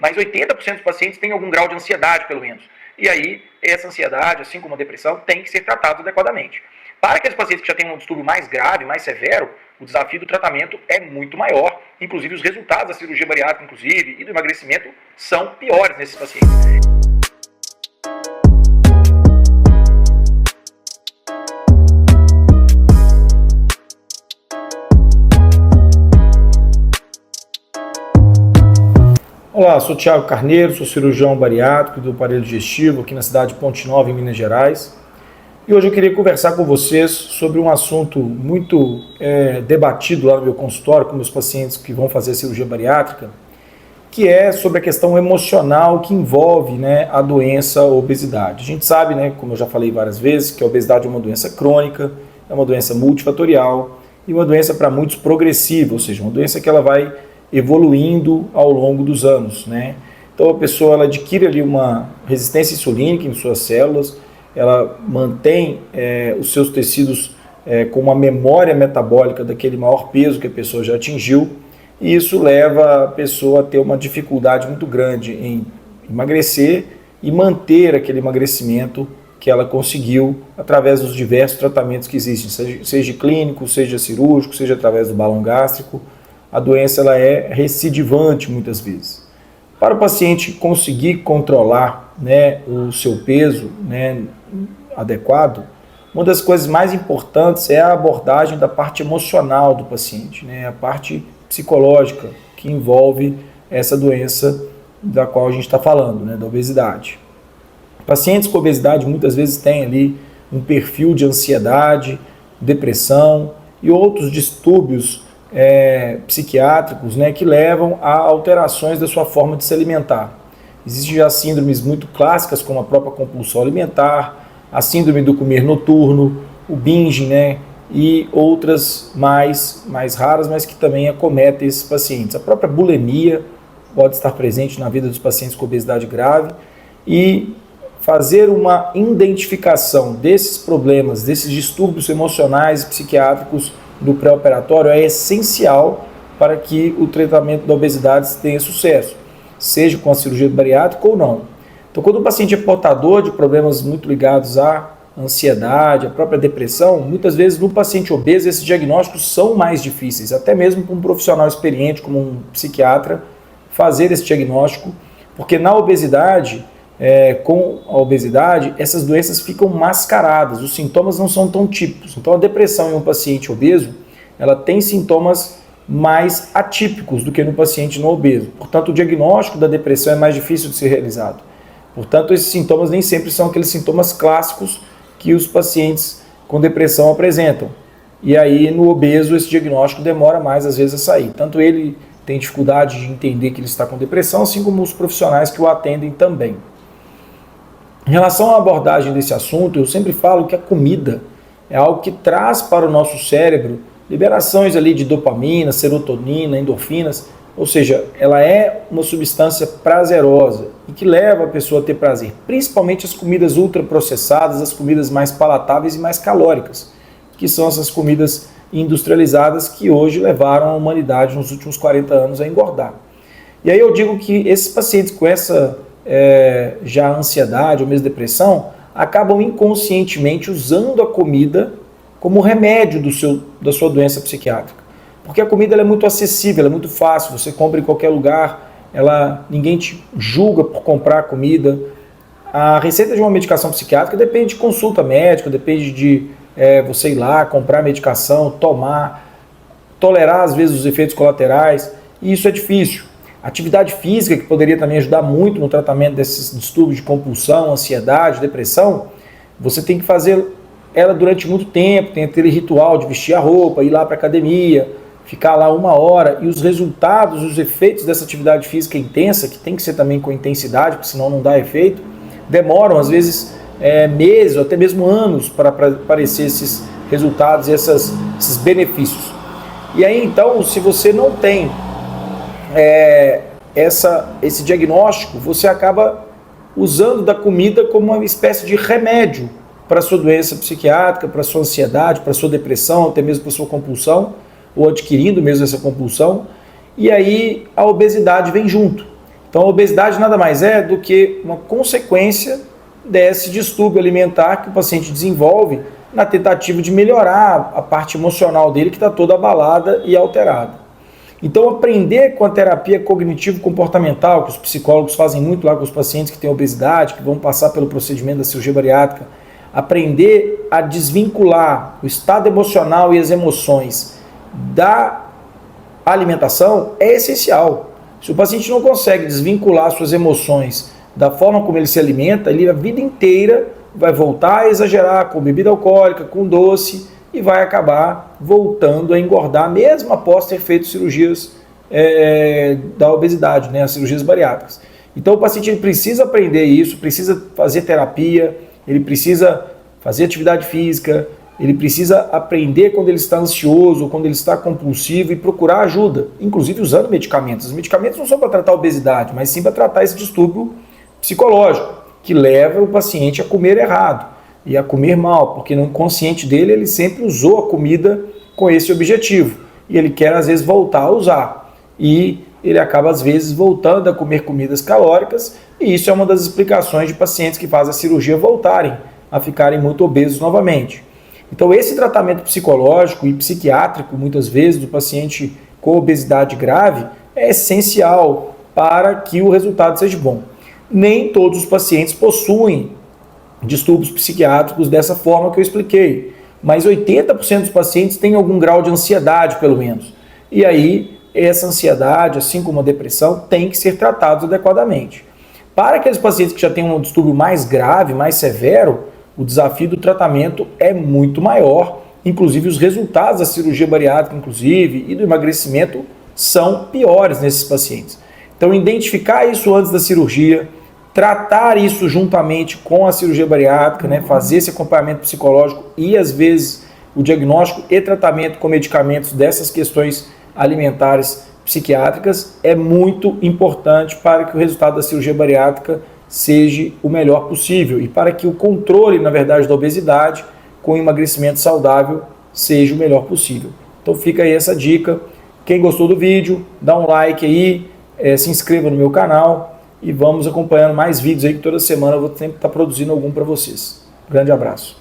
mas 80% dos pacientes têm algum grau de ansiedade, pelo menos. E aí, essa ansiedade, assim como a depressão, tem que ser tratada adequadamente. Para aqueles pacientes que já têm um distúrbio mais grave, mais severo, o desafio do tratamento é muito maior. Inclusive, os resultados da cirurgia bariátrica, inclusive, e do emagrecimento são piores nesses pacientes. Olá, sou Thiago Carneiro, sou cirurgião bariátrico do aparelho digestivo aqui na cidade de Ponte Nova, em Minas Gerais. E hoje eu queria conversar com vocês sobre um assunto muito debatido lá no meu consultório com meus pacientes que vão fazer cirurgia bariátrica, que é sobre a questão emocional que envolve, a doença obesidade. A gente sabe, como eu já falei várias vezes, que a obesidade é uma doença crônica, é uma doença multifatorial e uma doença para muitos progressiva, ou seja, uma doença que ela vai evoluindo ao longo dos anos, Então a pessoa ela adquire ali uma resistência insulínica em suas células, ela mantém os seus tecidos com uma memória metabólica daquele maior peso que a pessoa já atingiu, e isso leva a pessoa a ter uma dificuldade muito grande em emagrecer e manter aquele emagrecimento que ela conseguiu através dos diversos tratamentos que existem, seja clínico, seja cirúrgico, seja através do balão gástrico. A doença ela é recidivante muitas vezes. Para o paciente conseguir controlar o seu peso adequado, uma das coisas mais importantes é a abordagem da parte emocional do paciente, a parte psicológica que envolve essa doença da qual a gente está falando, da obesidade. Pacientes com obesidade muitas vezes têm ali um perfil de ansiedade, depressão e outros distúrbios psiquiátricos que levam a alterações da sua forma de se alimentar. Existem já síndromes muito clássicas, como a própria compulsão alimentar, a síndrome do comer noturno, o binge, e outras mais raras, mas que também acometem esses pacientes. A própria bulimia pode estar presente na vida dos pacientes com obesidade grave, e fazer uma identificação desses problemas, desses distúrbios emocionais e psiquiátricos do pré-operatório é essencial para que o tratamento da obesidade tenha sucesso, seja com a cirurgia bariátrica ou não. Então, quando o paciente é portador de problemas muito ligados à ansiedade, à própria depressão, muitas vezes no paciente obeso esses diagnósticos são mais difíceis, até mesmo para um profissional experiente como um psiquiatra fazer esse diagnóstico, porque na obesidade, com a obesidade, essas doenças ficam mascaradas, os sintomas não são tão típicos. Então a depressão em um paciente obeso, ela tem sintomas mais atípicos do que no paciente não obeso. Portanto, o diagnóstico da depressão é mais difícil de ser realizado. Portanto, esses sintomas nem sempre são aqueles sintomas clássicos que os pacientes com depressão apresentam. E aí, no obeso, esse diagnóstico demora mais, às vezes, a sair. Tanto ele tem dificuldade de entender que ele está com depressão, assim como os profissionais que o atendem também. Em relação à abordagem desse assunto, eu sempre falo que a comida é algo que traz para o nosso cérebro liberações ali de dopamina, serotonina, endorfinas, ou seja, ela é uma substância prazerosa e que leva a pessoa a ter prazer, principalmente as comidas ultraprocessadas, as comidas mais palatáveis e mais calóricas, que são essas comidas industrializadas que hoje levaram a humanidade nos últimos 40 anos a engordar. E aí eu digo que esses pacientes com essa já ansiedade ou mesmo depressão, acabam inconscientemente usando a comida como remédio da sua doença psiquiátrica. Porque a comida ela é muito acessível, ela é muito fácil, você compra em qualquer lugar, ninguém te julga por comprar comida. A receita de uma medicação psiquiátrica depende de consulta médica, depende de você ir lá, comprar medicação, tomar, tolerar às vezes os efeitos colaterais, e isso é difícil. Atividade física, que poderia também ajudar muito no tratamento desses distúrbios de compulsão, ansiedade, depressão, você tem que fazer ela durante muito tempo, tem aquele ritual de vestir a roupa, ir lá para a academia, ficar lá 1 hora, e os resultados, os efeitos dessa atividade física intensa, que tem que ser também com intensidade, porque senão não dá efeito, demoram às vezes meses ou até mesmo anos para aparecer esses resultados e esses benefícios. E aí então, se você não tem esse diagnóstico, você acaba usando da comida como uma espécie de remédio para a sua doença psiquiátrica, para a sua ansiedade, para a sua depressão, até mesmo para a sua compulsão, ou adquirindo mesmo essa compulsão, e aí a obesidade vem junto. Então a obesidade nada mais é do que uma consequência desse distúrbio alimentar que o paciente desenvolve na tentativa de melhorar a parte emocional dele que está toda abalada e alterada. Então aprender com a terapia cognitivo-comportamental, que os psicólogos fazem muito lá com os pacientes que têm obesidade, que vão passar pelo procedimento da cirurgia bariátrica, aprender a desvincular o estado emocional e as emoções da alimentação é essencial. Se o paciente não consegue desvincular suas emoções da forma como ele se alimenta, ele a vida inteira vai voltar a exagerar com bebida alcoólica, com doce e vai acabar voltando a engordar, mesmo após ter feito cirurgias da obesidade, né, as cirurgias bariátricas. Então o paciente ele precisa aprender isso, precisa fazer terapia, ele precisa fazer atividade física, ele precisa aprender quando ele está ansioso, quando ele está compulsivo e procurar ajuda, inclusive usando medicamentos. Os medicamentos não são para tratar a obesidade, mas sim para tratar esse distúrbio psicológico, que leva o paciente a comer errado e a comer mal, porque no inconsciente dele ele sempre usou a comida com esse objetivo e ele quer às vezes voltar a usar e ele acaba às vezes voltando a comer comidas calóricas e isso é uma das explicações de pacientes que fazem a cirurgia voltarem a ficarem muito obesos novamente. Então esse tratamento psicológico e psiquiátrico, muitas vezes, do paciente com obesidade grave é essencial para que o resultado seja bom. Nem todos os pacientes possuem distúrbios psiquiátricos dessa forma que eu expliquei, mas 80% dos pacientes têm algum grau de ansiedade, pelo menos. E aí, essa ansiedade, assim como a depressão, tem que ser tratados adequadamente. Para aqueles pacientes que já têm um distúrbio mais grave, mais severo, o desafio do tratamento é muito maior, inclusive os resultados da cirurgia bariátrica, inclusive, e do emagrecimento são piores nesses pacientes. Então, identificar isso antes da cirurgia, tratar isso juntamente com a cirurgia bariátrica, né, fazer esse acompanhamento psicológico e, às vezes, o diagnóstico e tratamento com medicamentos dessas questões alimentares psiquiátricas é muito importante para que o resultado da cirurgia bariátrica seja o melhor possível e para que o controle, na verdade, da obesidade com emagrecimento saudável seja o melhor possível. Então fica aí essa dica. Quem gostou do vídeo, dá um like aí, se inscreva no meu canal e vamos acompanhando mais vídeos aí que toda semana eu vou sempre estar produzindo algum para vocês. Grande abraço.